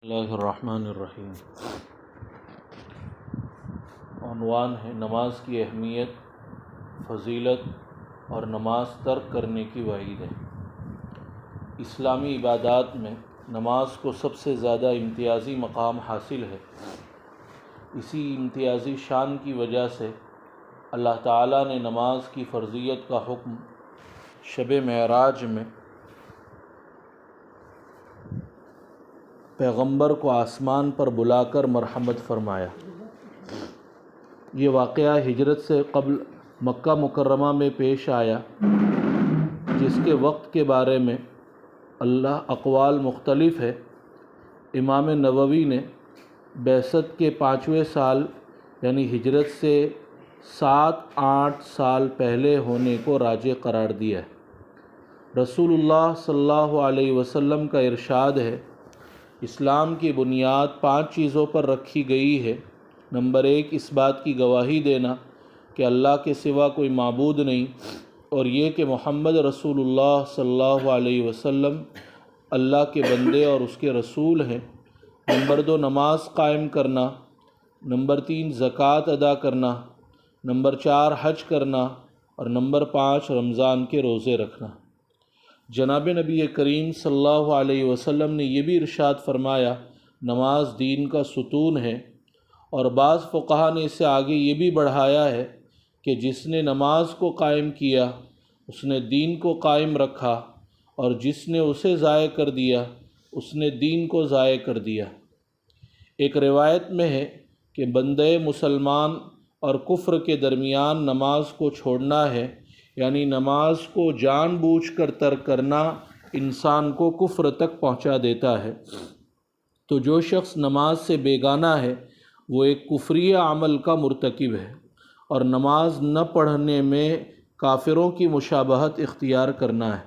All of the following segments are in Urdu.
اللہ الرحمن الرحیم۔ عنوان ہے نماز کی اہمیت، فضیلت اور نماز ترک کرنے کی وعید ہے۔ اسلامی عبادات میں نماز کو سب سے زیادہ امتیازی مقام حاصل ہے۔ اسی امتیازی شان کی وجہ سے اللہ تعالیٰ نے نماز کی فرضیت کا حکم شب معراج میں پیغمبر کو آسمان پر بلا کر مرحمت فرمایا۔ یہ واقعہ ہجرت سے قبل مکہ مکرمہ میں پیش آیا، جس کے وقت کے بارے میں اقوال مختلف ہے۔ امام نووی نے بعثت کے 5ویں سال یعنی ہجرت سے 7-8 سال پہلے ہونے کو راجح قرار دیا ہے۔ رسول اللہ صلی اللہ علیہ وسلم کا ارشاد ہے، اسلام کی بنیاد 5 چیزوں پر رکھی گئی ہے۔ نمبر 1، اس بات کی گواہی دینا کہ اللہ کے سوا کوئی معبود نہیں، اور یہ کہ محمد رسول اللہ صلی اللہ علیہ وسلم اللہ کے بندے اور اس کے رسول ہیں۔ نمبر 2، نماز قائم کرنا۔ نمبر 3، زکوٰۃ ادا کرنا۔ نمبر 4، حج کرنا، اور نمبر 5، رمضان کے روزے رکھنا۔ جناب نبی کریم صلی اللہ علیہ وسلم نے یہ بھی ارشاد فرمایا، نماز دین کا ستون ہے، اور بعض فقہا نے اسے آگے یہ بھی بڑھایا ہے کہ جس نے نماز کو قائم کیا اس نے دین کو قائم رکھا، اور جس نے اسے ضائع کر دیا اس نے دین کو ضائع کر دیا۔ ایک روایت میں ہے کہ بندے مسلمان اور کفر کے درمیان نماز کو چھوڑنا ہے، یعنی نماز کو جان بوجھ کر ترک کرنا انسان کو کفر تک پہنچا دیتا ہے۔ تو جو شخص نماز سے بیگانہ ہے وہ ایک کفری عمل کا مرتکب ہے، اور نماز نہ پڑھنے میں کافروں کی مشابہت اختیار کرنا ہے۔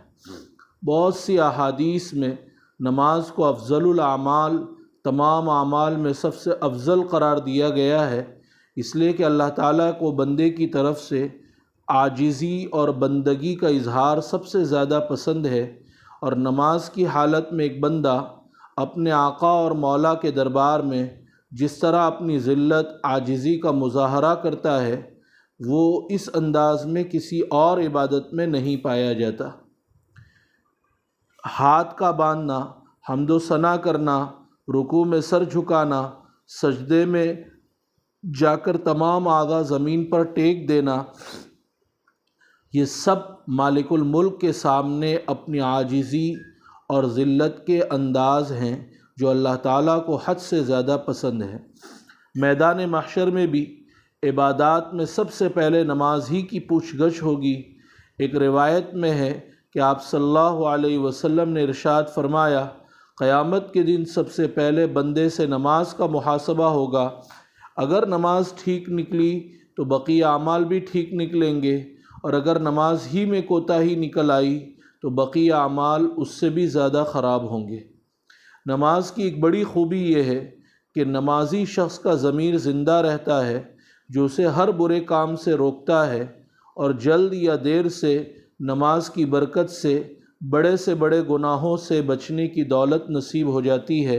بہت سی احادیث میں نماز کو افضل الاعمال، تمام اعمال میں سب سے افضل قرار دیا گیا ہے، اس لیے کہ اللہ تعالیٰ کو بندے کی طرف سے عاجزی اور بندگی کا اظہار سب سے زیادہ پسند ہے، اور نماز کی حالت میں ایک بندہ اپنے آقا اور مولا کے دربار میں جس طرح اپنی ذلت عاجزی کا مظاہرہ کرتا ہے وہ اس انداز میں کسی اور عبادت میں نہیں پایا جاتا۔ ہاتھ کا باندھنا، حمد و ثنا کرنا، رکوع میں سر جھکانا، سجدے میں جا کر تمام اعضاء زمین پر ٹیک دینا، یہ سب مالک الملک کے سامنے اپنی عاجزی اور ذلت کے انداز ہیں جو اللہ تعالیٰ کو حد سے زیادہ پسند ہے۔ میدان محشر میں بھی عبادات میں سب سے پہلے نماز ہی کی پوچھ گچھ ہوگی۔ ایک روایت میں ہے کہ آپ صلی اللہ علیہ وسلم نے ارشاد فرمایا، قیامت کے دن سب سے پہلے بندے سے نماز کا محاسبہ ہوگا۔ اگر نماز ٹھیک نکلی تو بقیہ اعمال بھی ٹھیک نکلیں گے، اور اگر نماز ہی میں کوتاہی نکل آئی تو بقیہ اعمال اس سے بھی زیادہ خراب ہوں گے۔ نماز کی ایک بڑی خوبی یہ ہے کہ نمازی شخص کا ضمیر زندہ رہتا ہے، جو اسے ہر برے کام سے روکتا ہے، اور جلد یا دیر سے نماز کی برکت سے بڑے گناہوں سے بچنے کی دولت نصیب ہو جاتی ہے۔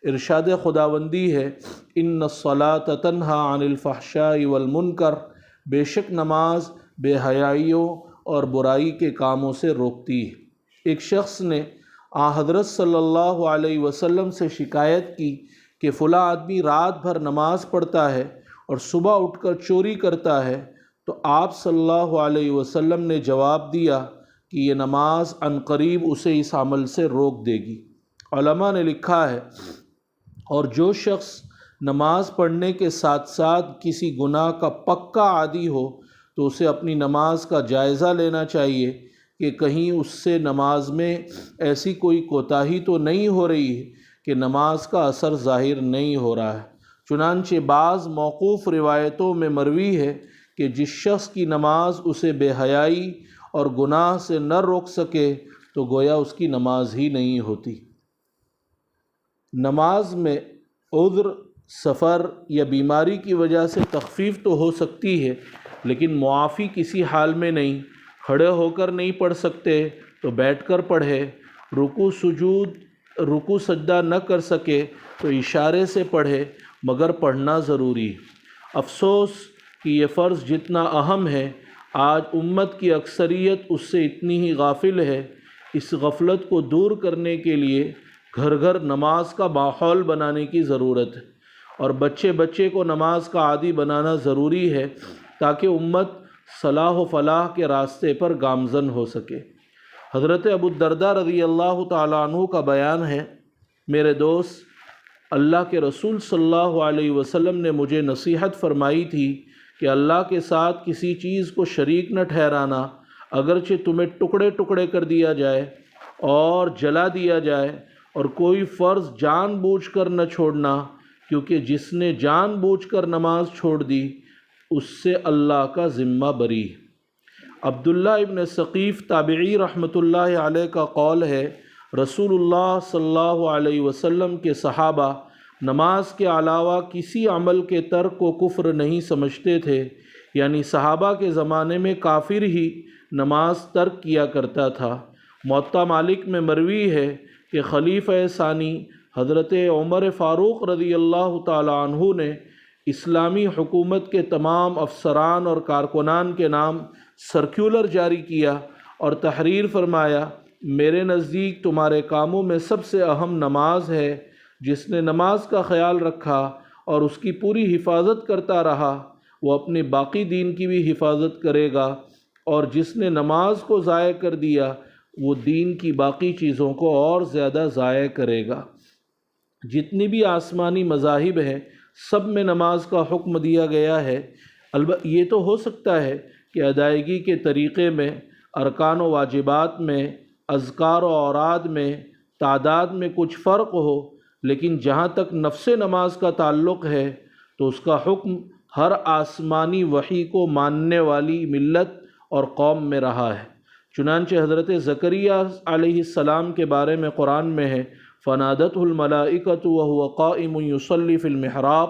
ارشاد خداوندی ہے، ان الصلاۃ تنہی عن الفحشاء والمنکر، بے شک نماز بے حیائیوں اور برائی کے کاموں سے روکتی ہے۔ ایک شخص نے حضرت صلی اللہ علیہ وسلم سے شکایت کی کہ فلاں آدمی رات بھر نماز پڑھتا ہے اور صبح اٹھ کر چوری کرتا ہے، تو آپ صلی اللہ علیہ وسلم نے جواب دیا کہ یہ نماز عنقریب اسے اس عمل سے روک دے گی۔ علماء نے لکھا ہے، اور جو شخص نماز پڑھنے کے ساتھ ساتھ کسی گناہ کا پکا عادی ہو تو اسے اپنی نماز کا جائزہ لینا چاہیے کہ کہیں اس سے نماز میں ایسی کوئی کوتاہی تو نہیں ہو رہی ہے کہ نماز کا اثر ظاہر نہیں ہو رہا ہے۔ چنانچہ بعض موقوف روایتوں میں مروی ہے کہ جس شخص کی نماز اسے بے حیائی اور گناہ سے نہ روک سکے تو گویا اس کی نماز ہی نہیں ہوتی۔ نماز میں عذر، سفر یا بیماری کی وجہ سے تخفیف تو ہو سکتی ہے، لیکن معافی کسی حال میں نہیں۔ کھڑے ہو کر نہیں پڑھ سکتے تو بیٹھ کر پڑھے، رکوع سجدہ نہ کر سکے تو اشارے سے پڑھے، مگر پڑھنا ضروری۔ افسوس کہ یہ فرض جتنا اہم ہے، آج امت کی اکثریت اس سے اتنی ہی غافل ہے۔ اس غفلت کو دور کرنے کے لیے گھر گھر نماز کا ماحول بنانے کی ضرورت ہے، اور بچے بچے کو نماز کا عادی بنانا ضروری ہے تاکہ امت صلاح و فلاح کے راستے پر گامزن ہو سکے۔ حضرت ابو الدرداء رضی اللہ تعالیٰ عنہ کا بیان ہے، میرے دوست، اللہ کے رسول صلی اللہ علیہ وسلم نے مجھے نصیحت فرمائی تھی کہ اللہ کے ساتھ کسی چیز کو شریک نہ ٹھہرانا، اگرچہ تمہیں ٹکڑے ٹکڑے کر دیا جائے اور جلا دیا جائے، اور کوئی فرض جان بوجھ کر نہ چھوڑنا، کیونکہ جس نے جان بوجھ کر نماز چھوڑ دی اس سے اللہ کا ذمہ بری۔ عبداللہ ابن ثقیف تابعی رحمۃ اللہ علیہ کا قول ہے، رسول اللہ صلی اللہ علیہ وسلم کے صحابہ نماز کے علاوہ کسی عمل کے ترک کو کفر نہیں سمجھتے تھے، یعنی صحابہ کے زمانے میں کافر ہی نماز ترک کیا کرتا تھا۔ موطا مالک میں مروی ہے کہ خلیفہ ثانی حضرت عمر فاروق رضی اللہ تعالیٰ عنہ نے اسلامی حکومت کے تمام افسران اور کارکنان کے نام سرکولر جاری کیا اور تحریر فرمایا، میرے نزدیک تمہارے کاموں میں سب سے اہم نماز ہے۔ جس نے نماز کا خیال رکھا اور اس کی پوری حفاظت کرتا رہا، وہ اپنے باقی دین کی بھی حفاظت کرے گا، اور جس نے نماز کو ضائع کر دیا وہ دین کی باقی چیزوں کو اور زیادہ ضائع کرے گا۔ جتنی بھی آسمانی مذاہب ہیں سب میں نماز کا حکم دیا گیا ہے۔ البتہ یہ تو ہو سکتا ہے کہ ادائیگی کے طریقے میں، ارکان و واجبات میں، اذکار و اوراد میں، تعداد میں کچھ فرق ہو، لیکن جہاں تک نفس نماز کا تعلق ہے تو اس کا حکم ہر آسمانی وحی کو ماننے والی ملت اور قوم میں رہا ہے۔ چنانچہ حضرت زکریہ علیہ السلام کے بارے میں قرآن میں ہے، فنادتہ الملائکۃ وہو قائم یصلی فی المحراب،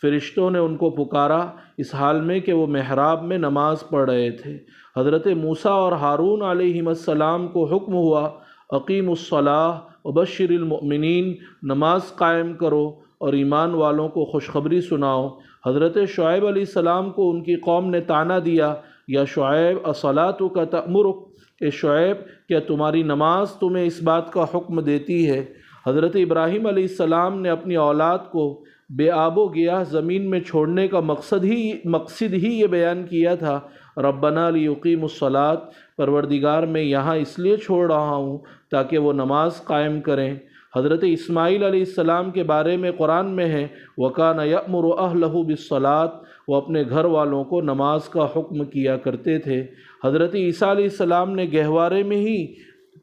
فرشتوں نے ان کو پکارا اس حال میں کہ وہ محراب میں نماز پڑھ رہے تھے۔ حضرت موسیٰ اور ہارون علیہم السلام کو حکم ہوا، اقیموا الصلاۃ وبشر المؤمنین، نماز قائم کرو اور ایمان والوں کو خوشخبری سناؤ۔ حضرت شعیب علیہ السلام کو ان کی قوم نے طعنہ دیا، یا شعیب اصلاتک تأمرک، کہ شعیب کیا تمہاری نماز تمہیں اس بات کا حکم دیتی ہے؟ حضرت ابراہیم علیہ السلام نے اپنی اولاد کو بے آب و گیاہ زمین میں چھوڑنے کا مقصد ہی یہ بیان کیا تھا، ربنا لیقیموا الصلاۃ، پروردگار میں یہاں اس لیے چھوڑ رہا ہوں تاکہ وہ نماز قائم کریں۔ حضرت اسماعیل علیہ السلام کے بارے میں قرآن میں ہے، وَكَانَ يَأْمُرُ أَهْلَهُ بِالصَّلَاةِ، وہ اپنے گھر والوں کو نماز کا حکم کیا کرتے تھے۔ حضرت عیسیٰ علیہ السلام نے گہوارے میں ہی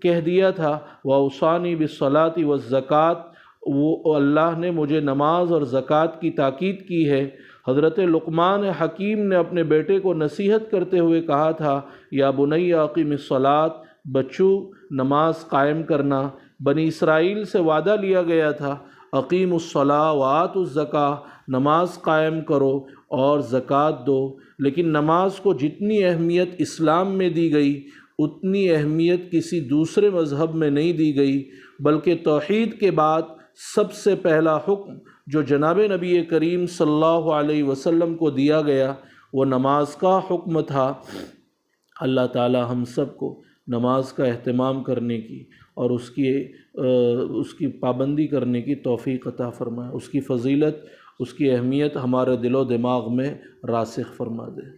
کہہ دیا تھا، وَأَوْصَانِي بِالصَّلَاةِ وَالزَّكَاةِ، وہ اللہ نے مجھے نماز اور زکوٰۃ کی تاکید کی ہے۔ حضرت لقمان حکیم نے اپنے بیٹے کو نصیحت کرتے ہوئے کہا تھا، یا بنی اقیم الصلاۃ، بچو نماز قائم کرنا۔ بنی اسرائیل سے وعدہ لیا گیا تھا، اقیم الصلاۃ وآتوا الزکاۃ، نماز قائم کرو اور زکوٰۃ دو۔ لیکن نماز کو جتنی اہمیت اسلام میں دی گئی اتنی اہمیت کسی دوسرے مذہب میں نہیں دی گئی، بلکہ توحید کے بعد سب سے پہلا حکم جو جناب نبی کریم صلی اللہ علیہ وسلم کو دیا گیا وہ نماز کا حکم تھا۔ اللہ تعالی ہم سب کو نماز کا اہتمام کرنے کی اور اس کی پابندی کرنے کی توفیق عطا فرمائے، اس کی فضیلت، اس کی اہمیت ہمارے دل و دماغ میں راسخ فرما دے۔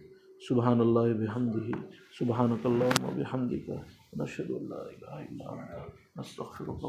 سبحان اللہ بحمدہ، سبحانک اللہم وبحمدک، نشہد ان لا الہ الا انت، نستغفرک۔